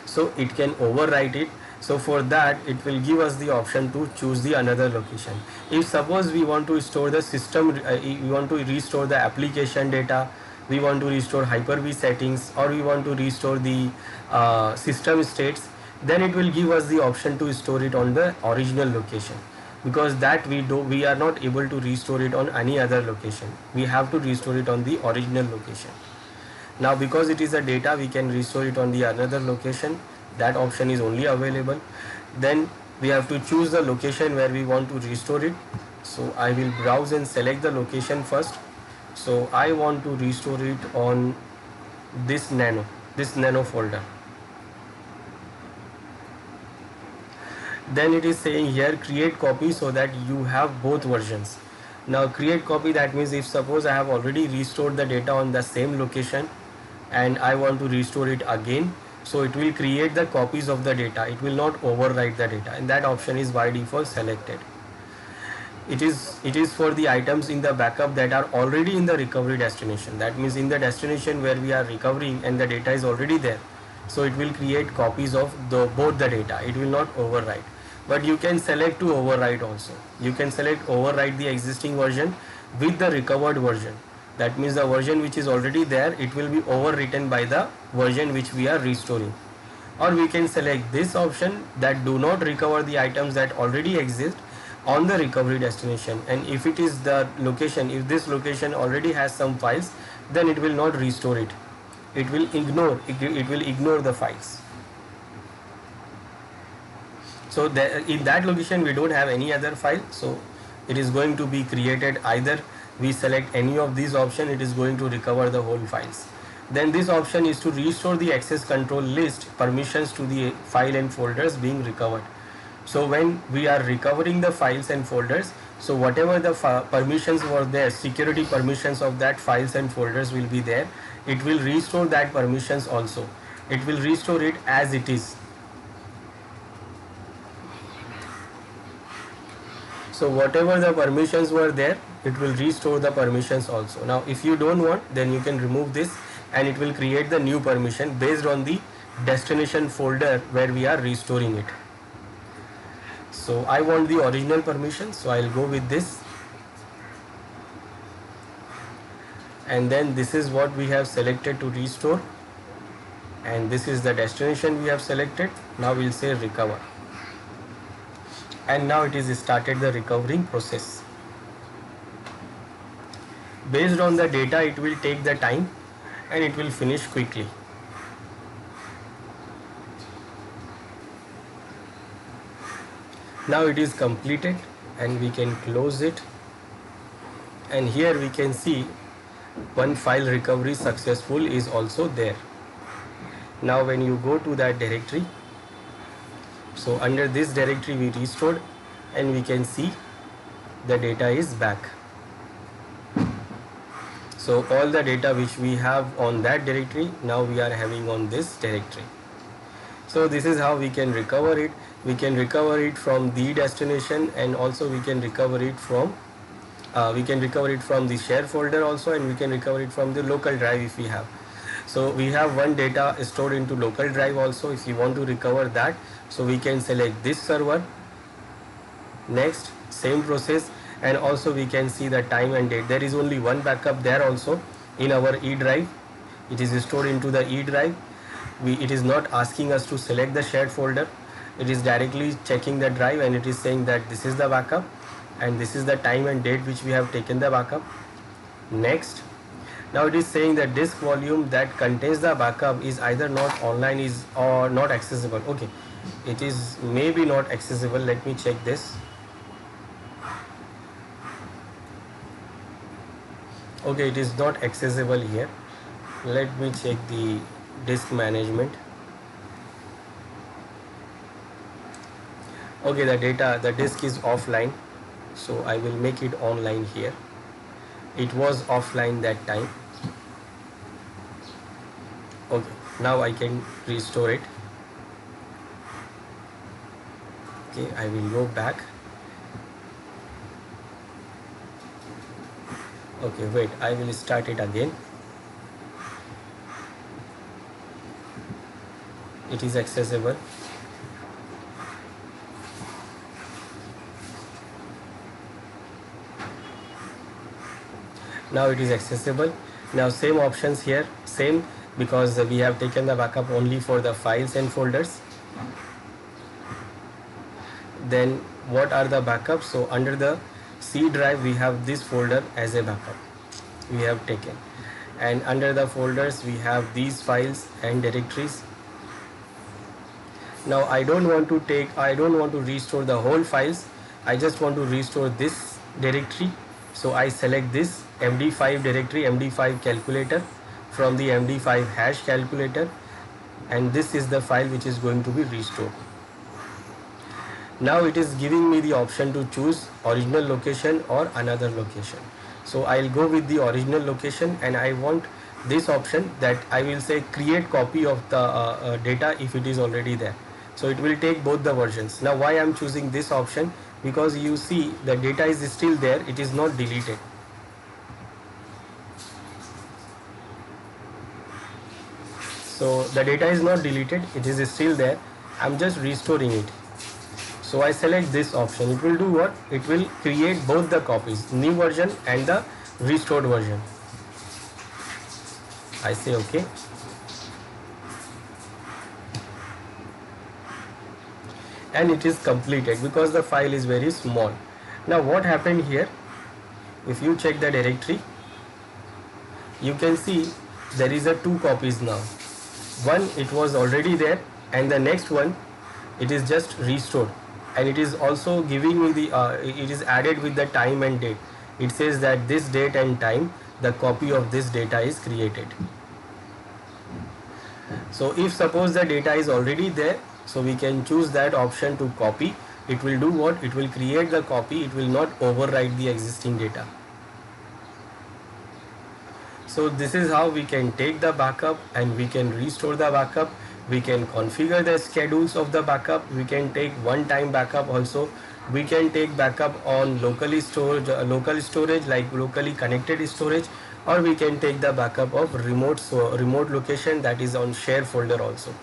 so it can overwrite it. So for that it will give us the option to choose the another location. If suppose we want to store the system, we want to restore the application data, we want to restore Hyper-V settings, or we want to restore the system states, then it will give us the option to store it on the original location, because that we are not able to restore it on any other location. We have to restore it on the original location. Now because it is a data, we can restore it on the another location. That option is only available. Then we have to choose the location where we want to restore it. So I will browse and select the location first. So I want to restore it on this nano folder. Then it is saying here create copy, so that you have both versions. Now create copy, that means if suppose I have already restored the data on the same location and I want to restore it again, so it will create the copies of the data, it will not overwrite the data, and that option is by default selected. It is for the items in the backup that are already in the recovery destination. That means in the destination where we are recovering and the data is already there, so it will create copies of both the data, it will not overwrite. But you can select to overwrite also. You can select overwrite the existing version with the recovered version. That means the version which is already there, it will be overwritten by the version which we are restoring. Or we can select this option that do not recover the items that already exist on the recovery destination, and if it is the location, if this location already has some files, then it will not restore it. It will ignore the files. So in that location we don't have any other file, so it is going to be created, either we select any of these options, it is going to recover the whole files. Then this option is to restore the access control list permissions to the file and folders being recovered. So when we are recovering the files and folders, so whatever the permissions were there, security permissions of that files and folders will be there. It will restore that permissions also. It will restore it as it is. So whatever the permissions were there, it will restore the permissions also. Now if you don't want, then you can remove this and it will create the new permission based on the destination folder where we are restoring it. So I want the original permission, so I'll go with this. And then this is what we have selected to restore, and this is the destination we have selected. Now we'll say recover, and now it is started the recovering process. Based on the data, it will take the time and it will finish quickly. Now it is completed and we can close it, and here we can see one file recovery successful is also there. Now when you go to that directory, so under this directory we restored, and we can see the data is back. So all the data which we have on that directory, now we are having on this directory. So this is how we can recover it. We can recover it from the destination, and also we can recover it from the share folder also, and we can recover it from the local drive if we have. So we have one data stored into local drive also. If you want to recover that, so we can select this server. Next, same process, and also we can see the time and date. There is only one backup there also in our E drive. It is stored into the E drive. It is not asking us to select the shared folder. It is directly checking the drive, and it is saying that this is the backup and this is the time and date which we have taken the backup. Next, now it is saying that disk volume that contains the backup is either not online or not accessible. Okay, it is maybe not accessible. Let me check this. Okay, it is not accessible here. Let me check the disk management. Okay, the disk is offline, so I will make it online here. It was offline that time. Okay, now I can restore it. Okay, I will go back. Okay, wait, I will start it again. It is accessible. Now it is accessible. Now same options here, same, because we have taken the backup only for the files and folders. Then what are the backups? So under the C drive we have this folder as a backup we have taken, and under the folders we have these files and directories. Now I don't want to restore the whole files. I just want to restore this directory. So I select this MD5 directory, MD5 calculator from the MD5 hash calculator, and this is the file which is going to be restored. Now it is giving me the option to choose original location or another location. So I'll go with the original location, and I want this option that I will say create copy of the data if it is already there. So it will take both the versions. Now why I'm choosing this option? Because you see the data is still there, it is not deleted. So the data is not deleted, it is still there. I'm just restoring it. So I select this option. It will do what? It will create both the copies, new version and the restored version. I say okay. And it is completed because the file is very small. Now what happened here? If you check the directory, you can see there is a 2 copies now. One, it was already there, and the next one, it is just restored, and it is also giving me the it is added with the time and date. It says that this date and time the copy of this data is created. So if suppose the data is already there, so we can choose that option to copy. It will do what? It will create the copy. It will not overwrite the existing data. So this is how we can take the backup and we can restore the backup. We can configure the schedules of the backup. We can take one-time backup also We can take backup on local storage like locally connected storage, or we can take the backup of remote location, that is on share folder also.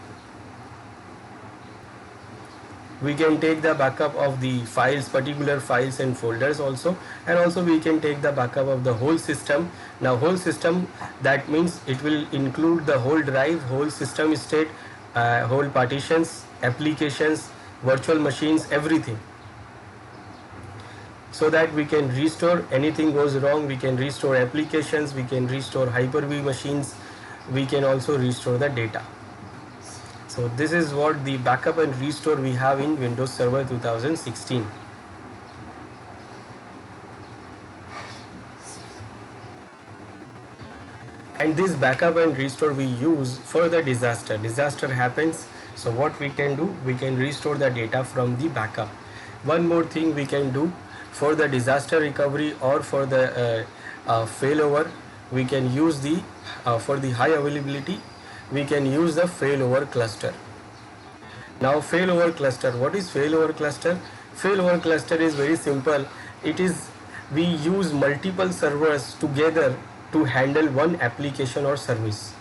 We can take the backup of the files, particular files and folders also, and also we can take the backup of the whole system. Now whole system, that means it will include the whole drive, whole system state, whole partitions, applications, virtual machines, everything, so that we can restore. Anything goes wrong, we can restore applications, we can restore Hyper-V machines, we can also restore the data. So this is what the backup and restore we have in Windows Server 2016. And this backup and restore we use for the disaster happens. So what we can do, we can restore the data from the backup. One more thing we can do for the disaster recovery or for the failover, we can use the for the high availability, we can use the failover cluster. Now failover cluster, what is failover cluster? Failover cluster is very simple. It is, we use multiple servers together to handle one application or service.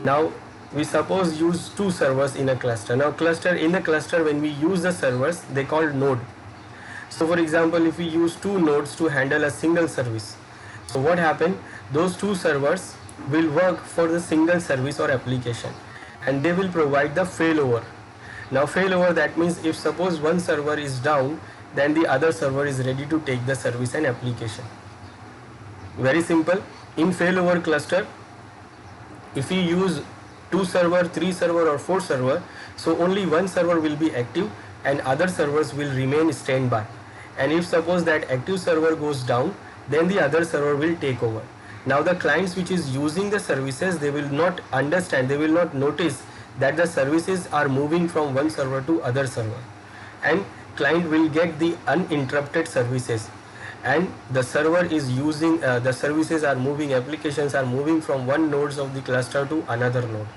Now we suppose use two servers in a cluster. Now in the cluster, when we use the servers, they called node. So for example, if we use two nodes to handle a single service, so what happened, those two servers will work for the single service or application, and they will provide the failover. Now failover, that means if suppose one server is down, then the other server is ready to take the service and application. Very simple. In failover cluster, if we use 2 server, 3 server or 4 server, so only one server will be active and other servers will remain standby. And if suppose that active server goes down, then the other server will take over. Now the clients which is using the services, they will not understand, they will not notice that the services are moving from one server to other server, and client will get the uninterrupted services, and the server is using the services are moving, applications are moving from one nodes of the cluster to another node.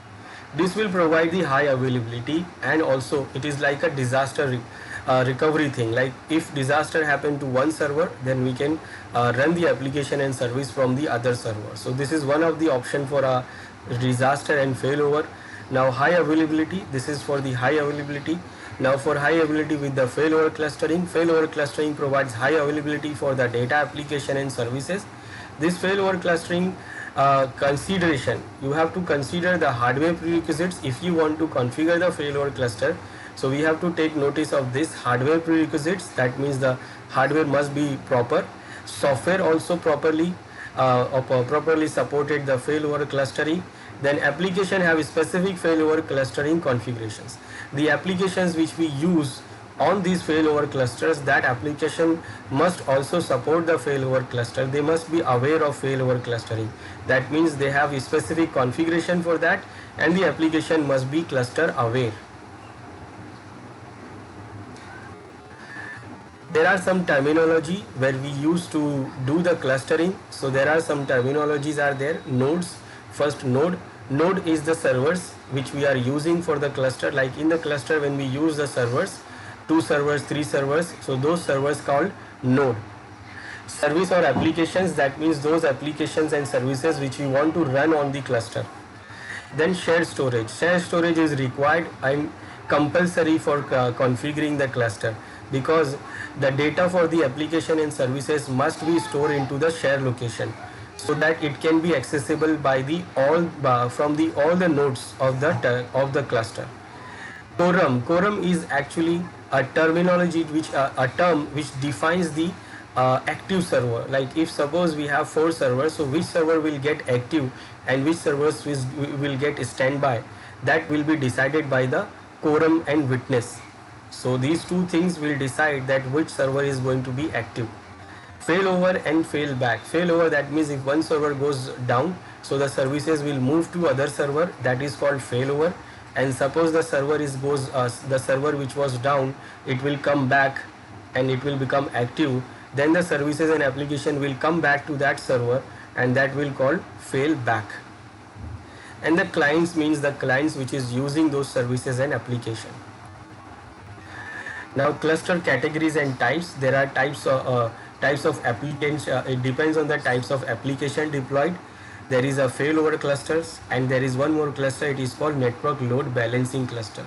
This will provide the high availability, and also it is like a disaster recovery thing. Like if disaster happened to one server, then we can run the application and service from the other server. So this is one of the option for a disaster and failover. Now high availability, this is for the high availability. Now for high availability with the failover clustering provides high availability for the data, application and services. This failover clustering consideration, you have to consider the hardware prerequisites if you want to configure the failover cluster. So we have to take notice of this hardware prerequisites. That means the hardware must be proper, software also properly supported the failover clustering. Then application have specific failover clustering configurations. The applications which we use on these failover clusters, that application must also support the failover cluster. They must be aware of failover clustering. That means they have a specific configuration for that, and the application must be cluster aware. There are some terminology where we used to do the clustering. So there are some terminologies are there. Nodes. First, node is the servers which we are using for the cluster. Like in the cluster, when we use the servers, 2 servers, 3 servers, so those servers called node. Service or applications, that means those applications and services which we want to run on the cluster. Then shared storage is required and compulsory for configuring the cluster, because the data for the application and services must be stored into the shared location, so that it can be accessible by the all the nodes of the cluster. Quorum is actually a terminology a term which defines the active server. Like if suppose we have 4 servers, so which server will get active and which servers will get standby, that will be decided by the quorum and witness. So these two things will decide that which server is going to be active. Failover and failback. Failover, that means if one server goes down, so the services will move to other server, that is called failover. And suppose the server the server which was down, it will come back and it will become active, then the services and application will come back to that server, and that will call failback. And the clients means the clients which is using those services and application. Now cluster categories and types. There are types of applicants. It depends on the types of application deployed. There is a failover clusters, and there is one more cluster. It is called network load balancing cluster.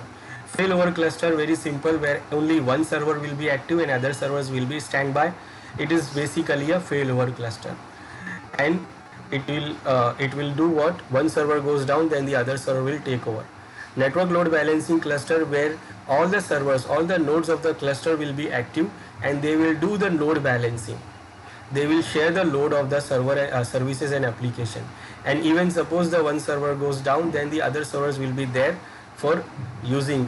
Failover cluster, very simple, where only one server will be active and other servers will be standby. It is basically a failover cluster, and it will do what? One server goes down, then the other server will take over. Network load balancing cluster, where all the servers, all the nodes of the cluster will be active, and they will do the load balancing. They will share the load of the server services and application. And even suppose the one server goes down, then the other servers will be there for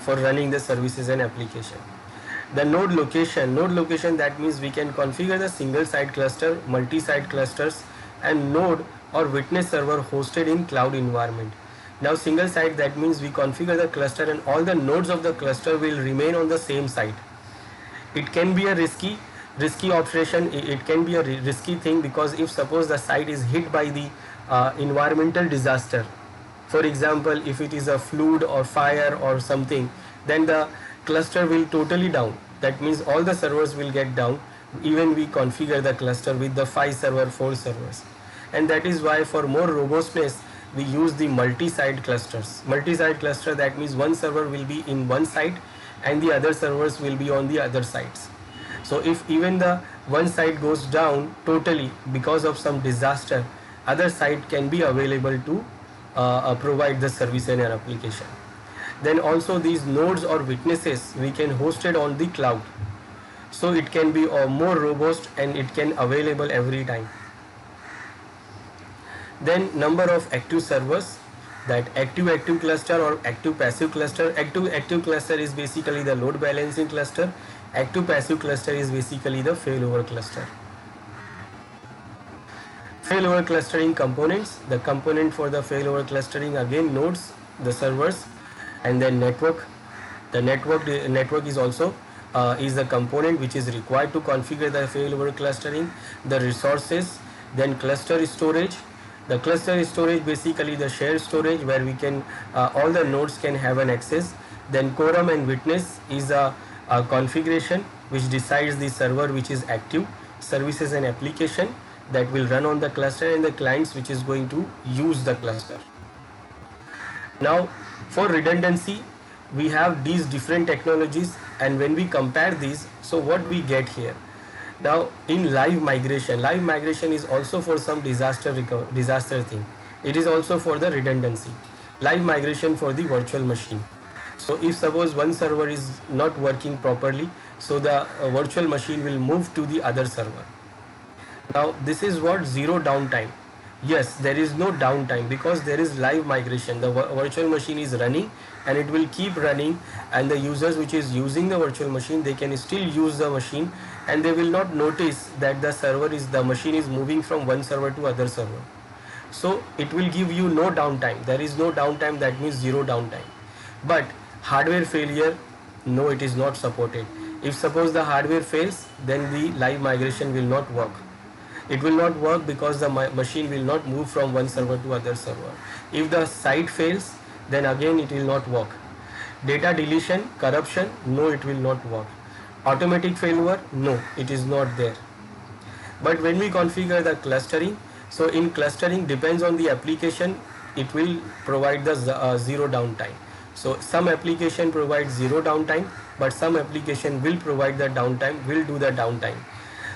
running the services and application. The node location, that means we can configure the single site cluster, multi-site clusters, and node or witness server hosted in cloud environment. Now single site, that means we configure the cluster and all the nodes of the cluster will remain on the same site. It can be a risky operation. It can be a risky thing, because if suppose the site is hit by the environmental disaster, for example, if it is a flood or fire or something, then the cluster will totally down. That means all the servers will get down, even we configure the cluster with the 5 server, 4 servers. And that is why, for more robustness, we use the multi-site clusters. Multi-site cluster, that means one server will be in one site and the other servers will be on the other sites. So if even the one site goes down totally because of some disaster, other site can be available to provide the service and an application. Then also these nodes or witnesses, we can host it on the cloud, so it can be more robust and it can available every time. Then number of active servers, that active cluster or active passive cluster. Active cluster is basically the load balancing cluster. Active passive cluster is basically the failover cluster. Failover clustering components. The component for the failover clustering, again, nodes, the servers, and then network. The network is also is the component which is required to configure the failover clustering. The resources, then cluster storage. The cluster storage, basically the shared storage, where we can all the nodes can have an access. Then quorum and witness is a configuration which decides the server which is active, services and application that will run on the cluster, and the clients which is going to use the cluster. Now for redundancy, we have these different technologies, and when we compare these, so what we get here? Now in live migration is also for some disaster thing. It is also for the redundancy. Live migration for the virtual machine. So if suppose one server is not working properly, so the virtual machine will move to the other server. Now this is what zero downtime. Yes, there is no downtime because there is live migration. The virtual machine is running and it will keep running, and the users which is using the virtual machine, they can still use the machine, and they will not notice that the machine is moving from one server to other server. So it will give you no downtime. There is no downtime, that means zero downtime. But hardware failure, no, it is not supported. If suppose the hardware fails, then the live migration will not work. It will not work because the machine will not move from one server to other server. If the site fails, then again it will not work. Data deletion, corruption, no, it will not work. Automatic failure, no, it is not there. But when we configure the clustering, so in clustering, depends on the application, it will provide the zero downtime. So some application provides zero downtime, but some application will provide the downtime, will do the downtime.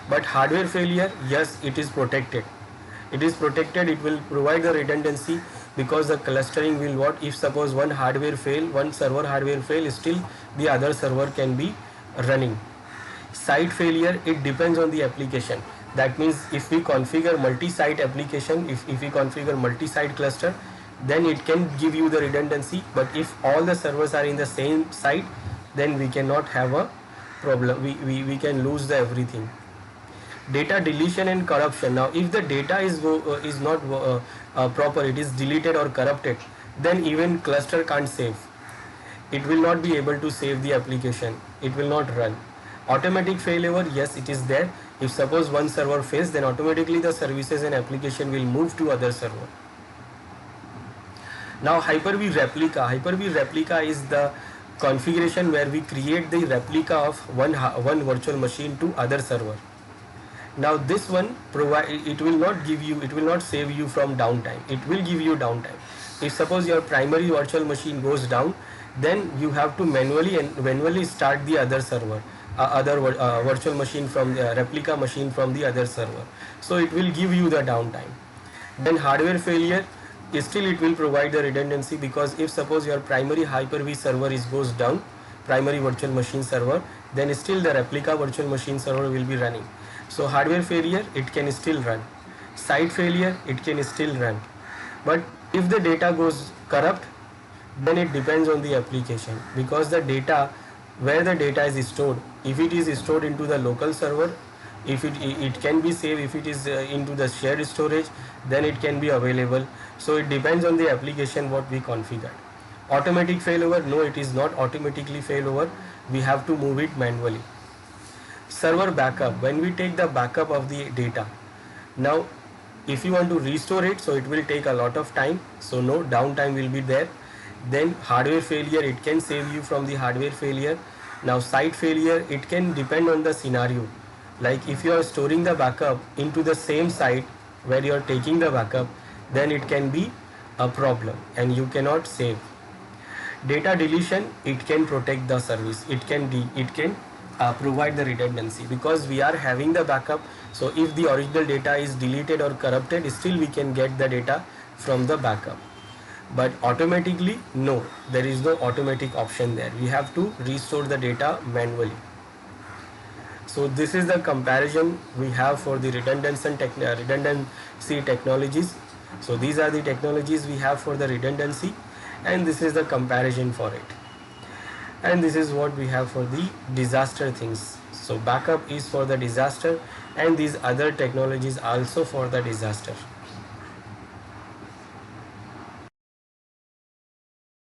But hardware failure, yes, it is protected. It is protected, it will provide the redundancy, because the clustering will what? If suppose one server hardware fail, still the other server can be running. Site failure, it depends on the application. That means if we configure multi-site application, if we configure multi-site cluster, then it can give you the redundancy. But if all the servers are in the same site, then we cannot have a problem. We can lose the everything. Data deletion and corruption. Now if the data is not proper, it is deleted or corrupted, then even cluster can't save. It will not be able to save the application. It will not run. Automatic failure, yes, it is there. If suppose one server fails, then automatically the services and application will move to other server. Now Hyper-V replica. Hyper-V replica is the configuration where we create the replica of one virtual machine to other server. Now this one it will not give you, it will not save you from downtime, it will give you downtime. If suppose your primary virtual machine goes down, then you have to manually start the other server, virtual machine from the replica machine from the other server. So it will give you the downtime. Then hardware failure, still it will provide the redundancy, because if suppose your primary Hyper-V server goes down, primary virtual machine server, then still the replica virtual machine server will be running. So hardware failure, it can still run. Site failure, it can still run. But if the data goes corrupt, then it depends on the application, because the data, where the data is stored, if it is stored into the local server, if it can be saved, if it is into the shared storage, then it can be available. So it depends on the application what we configured. Automatic failover, no, it is not automatically failover, we have to move it manually. Server backup, when we take the backup of the data, now if you want to restore it, so it will take a lot of time, so no, downtime will be there. Then hardware failure, it can save you from the hardware failure. Now site failure, it can depend on the scenario, like if you are storing the backup into the same site where you are taking the backup, then it can be a problem and you cannot save. Data deletion, it can protect the service, it can provide the redundancy, because we are having the backup. So if the original data is deleted or corrupted, still we can get the data from the backup. But automatically, no, there is no automatic option there, we have to restore the data manually. So this is the comparison we have for the redundancy technologies. So these are the technologies we have for the redundancy, and this is the comparison for it. And this is what we have for the disaster things. So backup is for the disaster, and these other technologies also for the disaster.